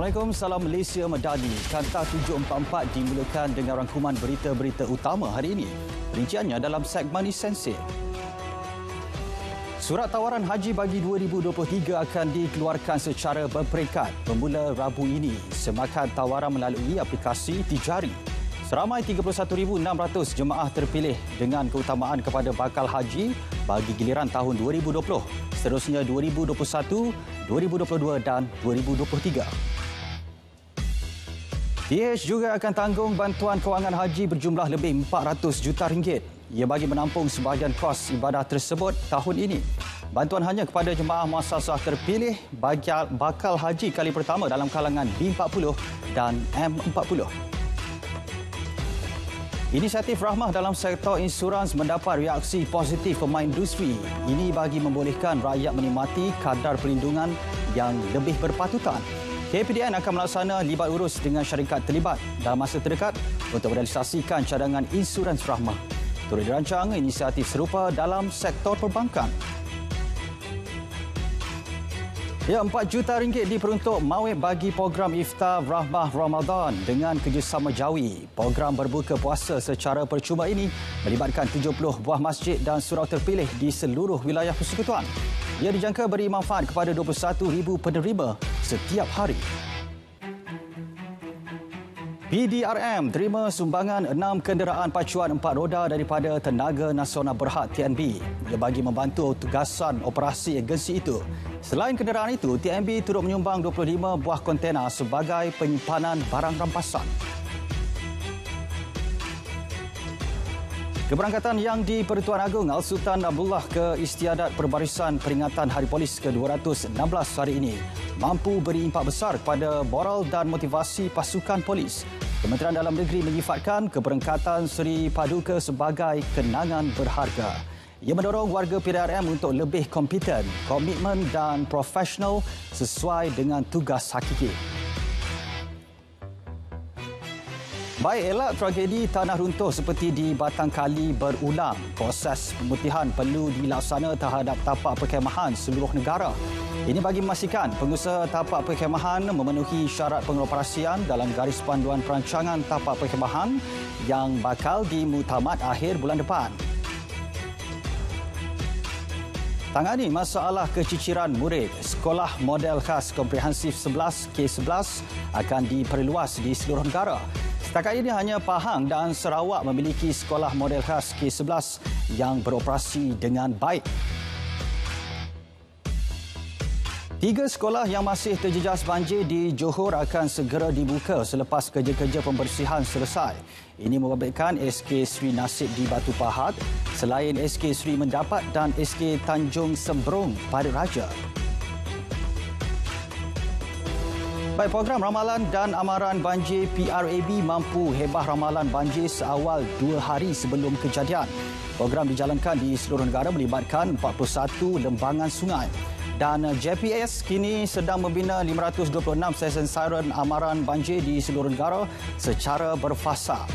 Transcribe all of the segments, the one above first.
Assalamualaikum, salam Malaysia Madani. Kanta 744 dimulakan dengan rangkuman berita-berita utama hari ini. Rinciannya dalam segmen Esensi. Surat tawaran haji bagi 2023 akan dikeluarkan secara berperingkat bermula Rabu ini semakan tawaran melalui aplikasi Tijari. Seramai 31,600 jemaah terpilih dengan keutamaan kepada bakal haji bagi giliran tahun 2020, seterusnya 2021, 2022 dan 2023. DH juga akan tanggung bantuan kewangan haji berjumlah lebih 400 juta ringgit. Ia bagi menampung sebahagian kos ibadah tersebut tahun ini. Bantuan hanya kepada jemaah muassasah terpilih bakal haji kali pertama dalam kalangan B40 dan M40. Inisiatif Rahmah dalam sektor insurans mendapat reaksi positif pemain industri. Ini bagi membolehkan rakyat menikmati kadar perlindungan yang lebih berpatutan. KPDN akan melaksana libat urus dengan syarikat terlibat dalam masa terdekat untuk merealisasikan cadangan insurans Rahmah. Turut dirancang inisiatif serupa dalam sektor perbankan. RM4 juta diperuntuk Mawib bagi program Iftar Rahmah Ramadan dengan kerjasama Jawi. Program berbuka puasa secara percuma ini melibatkan 70 buah masjid dan surau terpilih di seluruh wilayah persekutuan. Ia dijangka beri manfaat kepada 21,000 penerima setiap hari. PDRM terima sumbangan 6 kenderaan pacuan 4 roda daripada Tenaga Nasional Berhad TNB. Ia bagi membantu tugasan operasi agensi itu. Selain kenderaan itu, TNB turut menyumbang 25 buah kontena sebagai penyimpanan barang rampasan. Keberangkatan Yang di-Pertuan Agong Al-Sultan Abdullah ke istiadat perbarisan peringatan Hari Polis ke-216 hari ini mampu beri impak besar kepada moral dan motivasi pasukan polis. Kementerian Dalam Negeri menyifatkan keberangkatan Seri Paduka sebagai kenangan berharga. Ia mendorong warga PDRM untuk lebih kompeten, komitmen dan profesional sesuai dengan tugas hakiki. Baik elak tragedi tanah runtuh seperti di Batang Kali berulang, proses pemutihan perlu dilaksana terhadap tapak perkhemahan seluruh negara. Ini bagi memastikan pengusaha tapak perkhemahan memenuhi syarat pengoperasian dalam garis panduan perancangan tapak perkhemahan yang bakal dimuktamad akhir bulan depan. Tangani masalah keciciran murid, Sekolah Model Khas Komprehensif 11 K11 akan diperluas di seluruh negara. Setakat ini hanya Pahang dan Sarawak memiliki sekolah model khas K11 yang beroperasi dengan baik. 3 sekolah yang masih terjejas banjir di Johor akan segera dibuka selepas kerja-kerja pembersihan selesai. Ini membabitkan SK Sri Nasib di Batu Pahat, selain SK Sri Mendapat dan SK Tanjung Sembrong pada Raja. Baik, program ramalan dan amaran banjir PRAB mampu hebah ramalan banjir seawal 2 hari sebelum kejadian. Program dijalankan di seluruh negara melibatkan 41 lembangan sungai. Dan JPS kini sedang membina 526 stesen siren amaran banjir di seluruh negara secara berfasa.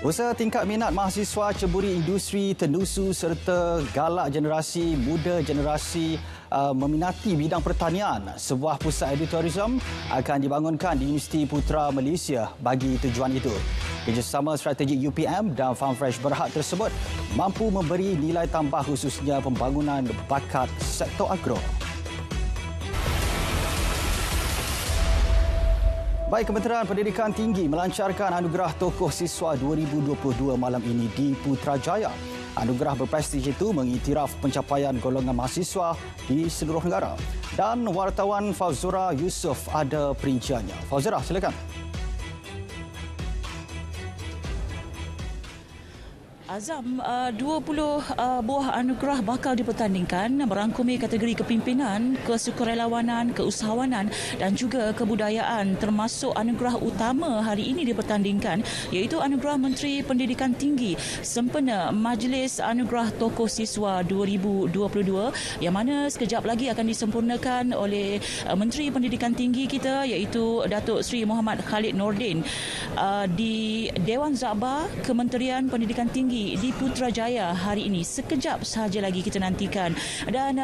Usaha tingkat minat mahasiswa ceburi industri tenusu serta galak generasi muda meminati bidang pertanian. Sebuah pusat edutourism akan dibangunkan di Universiti Putra Malaysia bagi tujuan itu. Kerjasama strategik UPM dan FarmFresh Berhad tersebut mampu memberi nilai tambah khususnya pembangunan bakat sektor agro. Baik, Kementerian Pendidikan Tinggi melancarkan Anugerah Tokoh Siswa 2022 malam ini di Putrajaya. Anugerah berprestij itu mengiktiraf pencapaian golongan mahasiswa di seluruh negara. Dan wartawan Fauzura Yusof ada perinciannya. Fauzura, silakan. Azam, 20 buah anugerah bakal dipertandingkan merangkumi kategori kepimpinan, kesukarelawanan, keusahawanan dan juga kebudayaan, termasuk anugerah utama hari ini dipertandingkan iaitu Anugerah Menteri Pendidikan Tinggi sempena Majlis Anugerah Tokoh Siswa 2022 yang mana sekejap lagi akan disempurnakan oleh Menteri Pendidikan Tinggi kita iaitu Datuk Seri Muhammad Khalid Nordin di Dewan Zabah Kementerian Pendidikan Tinggi tertinggi di Putrajaya hari ini. Sekejap sahaja lagi kita nantikan. Dan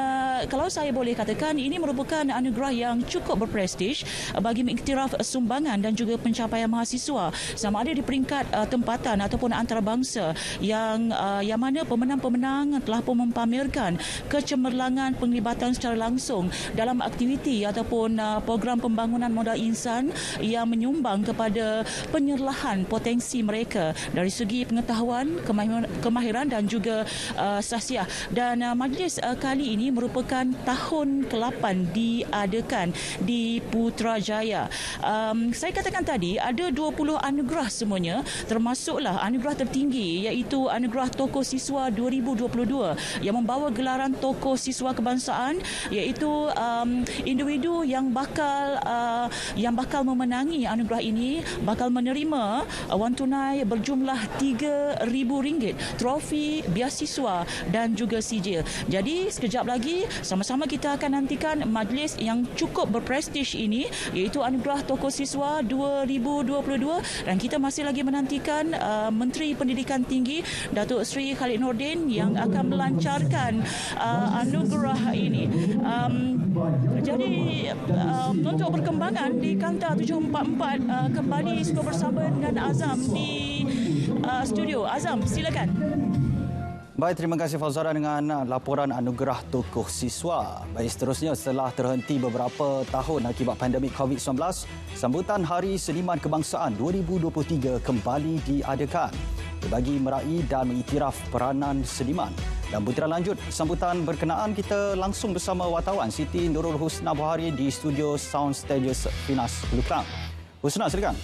kalau saya boleh katakan, ini merupakan anugerah yang cukup berprestij bagi mengiktiraf sumbangan dan juga pencapaian mahasiswa, sama ada di peringkat tempatan ataupun antarabangsa, yang mana pemenang-pemenang telah pun mempamerkan kecemerlangan penglibatan secara langsung dalam aktiviti ataupun program pembangunan modal insan yang menyumbang kepada penyerlahan potensi mereka dari segi pengetahuan, kemahiran dan juga sahsiah. Dan majlis kali ini merupakan tahun ke-8 diadakan di Putrajaya. Saya katakan tadi ada 20 anugerah semuanya, termasuklah anugerah tertinggi iaitu anugerah Tokoh Siswa 2022 yang membawa gelaran Tokoh Siswa Kebangsaan, iaitu individu yang bakal memenangi anugerah ini bakal menerima wang tunai berjumlah RM3,000, trofi, beasiswa dan juga sijil. Jadi sekejap lagi sama-sama kita akan nantikan majlis yang cukup berprestij ini, iaitu anugerah Tokoh Siswa 2022, dan kita masih lagi menantikan Menteri Pendidikan Tinggi Datuk Seri Khalid Nordin yang akan melancarkan anugerah ini. Jadi untuk perkembangan di Kanta 744, kembali suka bersama dengan Azam di studio. Azam, silakan. Baik, terima kasih Fauzara dengan laporan anugerah Tokoh Siswa. Baik, seterusnya, setelah terhenti beberapa tahun akibat pandemik COVID-19, sambutan Hari Seniman Kebangsaan 2023 kembali diadakan bagi meraih dan mengiktiraf peranan seniman. Dan butiran lanjut sambutan berkenaan kita langsung bersama wartawan Siti Nurul Husna Buhari di studio Sound Stages Finas Hulu Klang. Husna, silakan.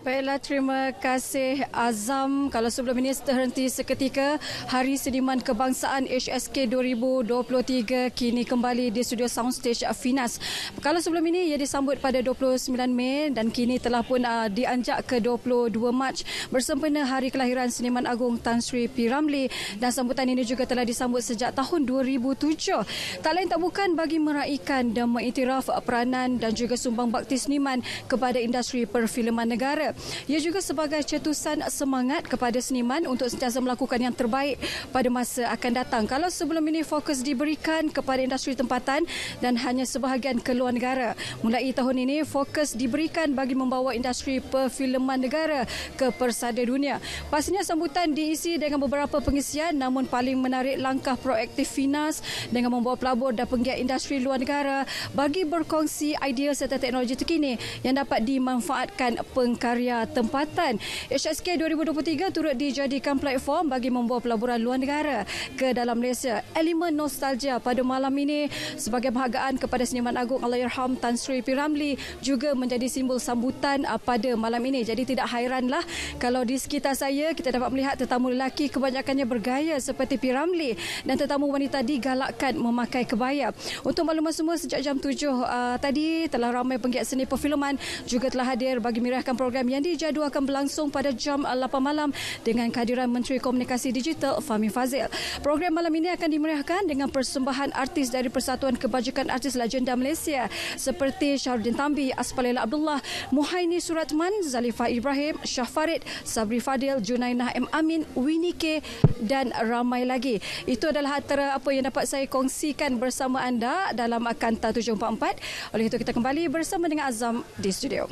Baiklah, terima kasih Azam. Kalau sebelum ini terhenti seketika, Hari Seniman Kebangsaan HSK 2023 kini kembali di studio Soundstage Finas. Kalau sebelum ini ia disambut pada 29 Mei dan kini telah pun dianjak ke 22 Mac bersempena Hari Kelahiran Seniman Agung Tan Sri P. Ramlee, dan sambutan ini juga telah disambut sejak tahun 2007. Tak lain tak bukan bagi meraihkan dan mengiktiraf peranan dan juga sumbang bakti seniman kepada industri perfilman negara. Ia juga sebagai cetusan semangat kepada seniman untuk sentiasa melakukan yang terbaik pada masa akan datang. Kalau sebelum ini fokus diberikan kepada industri tempatan dan hanya sebahagian ke luar negara, mulai tahun ini fokus diberikan bagi membawa industri perfilman negara ke persada dunia. Pastinya sambutan diisi dengan beberapa pengisian, namun paling menarik langkah proaktif Finas dengan membawa pelabur dan penggiat industri luar negara bagi berkongsi idea serta teknologi terkini yang dapat dimanfaatkan pengkarya tempatan. HSK 2023 turut dijadikan platform bagi membawa pelaburan luar negara ke dalam Malaysia. Elemen nostalgia pada malam ini sebagai penghargaan kepada seniman agung Allahyarham Tan Sri P. Ramlee juga menjadi simbol sambutan pada malam ini. Jadi tidak hairanlah kalau di sekitar saya kita dapat melihat tetamu lelaki kebanyakannya bergaya seperti P. Ramlee dan tetamu wanita digalakkan memakai kebaya. Untuk maklumat semua, sejak jam 7 tadi telah ramai penggiat seni perfilman juga telah hadir bagi meriahkan program yang dijadualkan berlangsung pada jam 8 malam dengan kehadiran Menteri Komunikasi Digital Fahmi Fadzil. Program malam ini akan dimeriahkan dengan persembahan artis dari Persatuan Kebajikan Artis Legenda Malaysia seperti Syahrudin Tambi, Aspalela Abdullah, Muhaini Suratman, Zalifah Ibrahim, Syah Farid, Sabri Fadil, Junainah M. Amin, Winnie K dan ramai lagi. Itu adalah antara apa yang dapat saya kongsikan bersama anda dalam Kanta 744. Oleh itu kita kembali bersama dengan Azam di studio.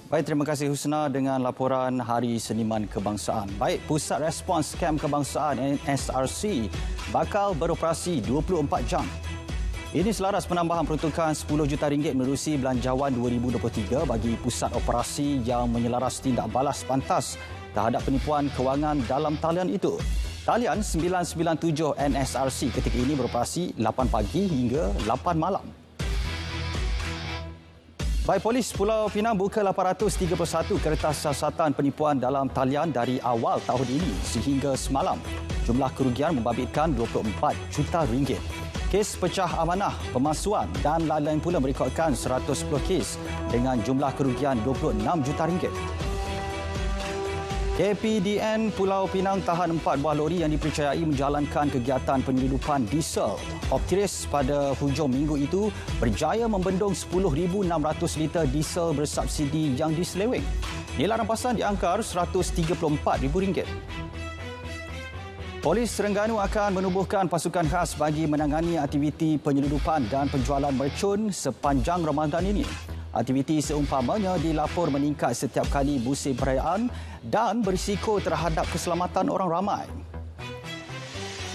Baik, terima kasih Husna dengan laporan Hari Seniman Kebangsaan. Baik, Pusat Respons Kem Kebangsaan NSRC bakal beroperasi 24 jam. Ini selaras penambahan peruntukan RM10 juta menerusi Belanjawan 2023 bagi pusat operasi yang menyelaras tindak balas pantas terhadap penipuan kewangan dalam talian itu. Talian 997 NSRC ketika ini beroperasi 8 pagi hingga 8 malam. Baik, Polis Pulau Pinang buka 831 kertas siasatan penipuan dalam talian dari awal tahun ini sehingga semalam. Jumlah kerugian membabitkan RM24 juta. Kes pecah amanah, pemalsuan dan lain-lain pula merekodkan 110 kes dengan jumlah kerugian RM26 juta. KPDN Pulau Pinang tahan 4 buah lori yang dipercayai menjalankan kegiatan penyeludupan diesel Optiris pada hujung minggu itu berjaya membendung 10,600 liter diesel bersubsidi yang diseleweng. Nilai rampasan diangkar RM134,000. Polis Terengganu akan menubuhkan pasukan khas bagi menangani aktiviti penyeludupan dan penjualan mercun sepanjang Ramadan ini. Aktiviti seumpamanya dilapor meningkat setiap kali musim perayaan dan berisiko terhadap keselamatan orang ramai.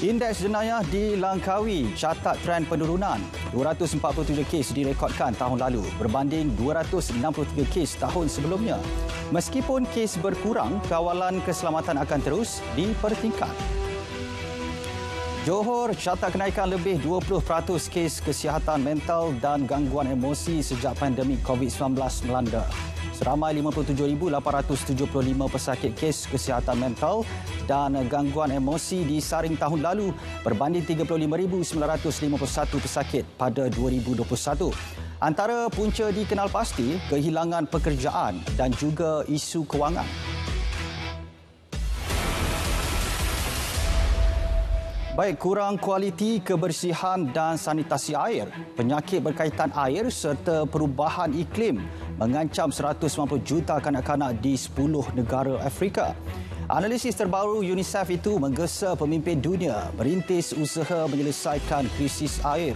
Indeks jenayah di Langkawi catat tren penurunan. 247 kes direkodkan tahun lalu berbanding 263 kes tahun sebelumnya. Meskipun kes berkurang, kawalan keselamatan akan terus dipertingkat. Johor catat kenaikan lebih 20% kes kesihatan mental dan gangguan emosi sejak pandemik COVID-19 melanda. Seramai 57,875 pesakit kes kesihatan mental dan gangguan emosi disaring tahun lalu berbanding 35,951 pesakit pada 2021. Antara punca dikenal pasti kehilangan pekerjaan dan juga isu kewangan. Baik kurang kualiti kebersihan dan sanitasi air, penyakit berkaitan air serta perubahan iklim mengancam 190 juta kanak-kanak di 10 negara Afrika. Analisis terbaru UNICEF itu menggesa pemimpin dunia merintis usaha menyelesaikan krisis air.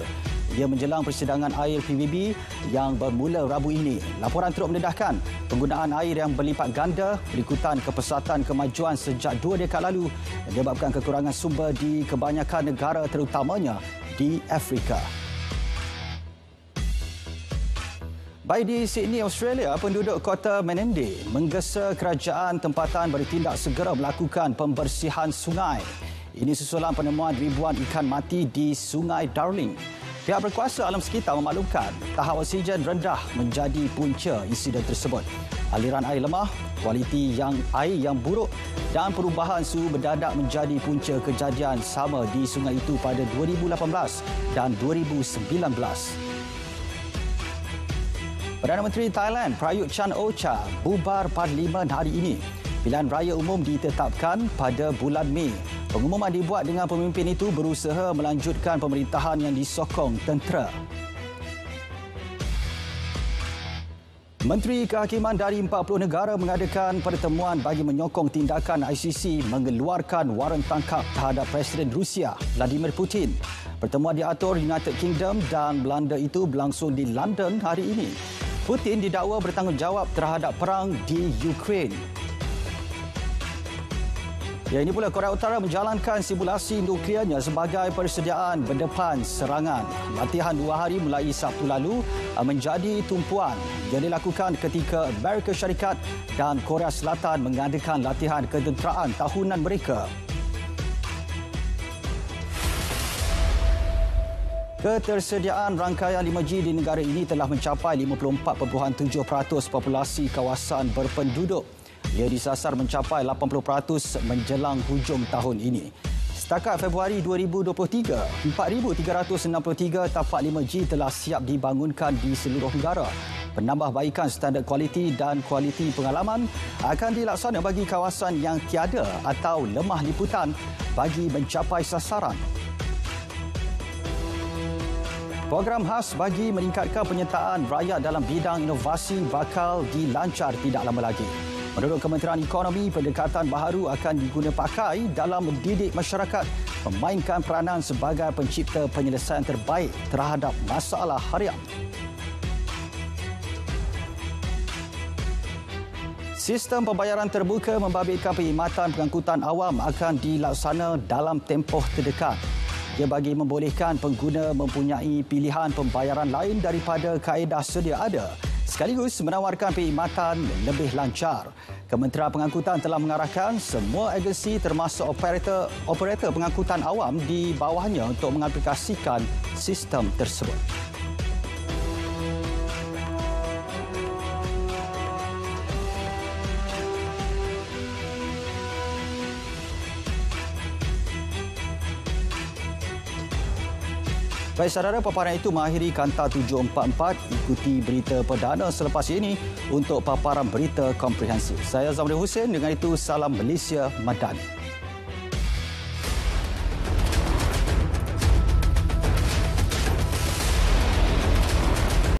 Ia menjelang persidangan air PBB yang bermula Rabu ini. Laporan turut mendedahkan penggunaan air yang berlipat ganda berikutan kepesatan kemajuan sejak 2 dekad lalu menyebabkan kekurangan sumber di kebanyakan negara terutamanya di Afrika. Baik di Sydney, Australia, penduduk kota Menindee menggesa kerajaan tempatan bertindak segera melakukan pembersihan sungai. Ini susulan penemuan ribuan ikan mati di Sungai Darling. Pihak berkuasa alam sekitar memaklumkan tahap oksigen rendah menjadi punca insiden tersebut. Aliran air lemah, kualiti air yang buruk dan perubahan suhu mendadak menjadi punca kejadian sama di sungai itu pada 2018 dan 2019. Perdana Menteri Thailand Prayut Chan-o-cha bubar Parlimen hari ini. Pilihan raya umum ditetapkan pada bulan Mei. Pengumuman dibuat dengan pemimpin itu berusaha melanjutkan pemerintahan yang disokong tentera. Menteri Kehakiman dari 40 negara mengadakan pertemuan bagi menyokong tindakan ICC mengeluarkan waran tangkap terhadap Presiden Rusia Vladimir Putin. Pertemuan diatur United Kingdom dan Belanda itu berlangsung di London hari ini. Putin didakwa bertanggungjawab terhadap perang di Ukraine. Ya, ini pula Korea Utara menjalankan simulasi nuklearnya sebagai persediaan berdepan serangan. Latihan 2 hari mulai Sabtu lalu menjadi tumpuan yang dilakukan ketika Amerika Syarikat dan Korea Selatan mengadakan latihan ketenteraan tahunan mereka. Ketersediaan rangkaian 5G di negara ini telah mencapai 54.7% populasi kawasan berpenduduk. Ia disasar mencapai 80% menjelang hujung tahun ini. Setakat Februari 2023, 4,363 tapak 5G telah siap dibangunkan di seluruh negara. Penambahbaikan standard kualiti dan kualiti pengalaman akan dilaksana bagi kawasan yang tiada atau lemah liputan bagi mencapai sasaran. Program khas bagi meningkatkan penyertaan rakyat dalam bidang inovasi bakal dilancar tidak lama lagi. Menurut Kementerian Ekonomi, pendekatan baharu akan diguna pakai dalam mendidik masyarakat memainkan peranan sebagai pencipta penyelesaian terbaik terhadap masalah harian. Sistem pembayaran terbuka membabitkan perkhidmatan pengangkutan awam akan dilaksana dalam tempoh terdekat. Ia bagi membolehkan pengguna mempunyai pilihan pembayaran lain daripada kaedah sedia ada, sekaligus menawarkan perkhidmatan lebih lancar. Kementerian Pengangkutan telah mengarahkan semua agensi termasuk operator pengangkutan awam di bawahnya untuk mengaplikasikan sistem tersebut. Baik saudara, paparan itu mengakhiri Kanta 744. Ikuti berita perdana selepas ini untuk paparan berita komprehensif. Saya Zamri Hussein, dengan itu salam Malaysia Madani.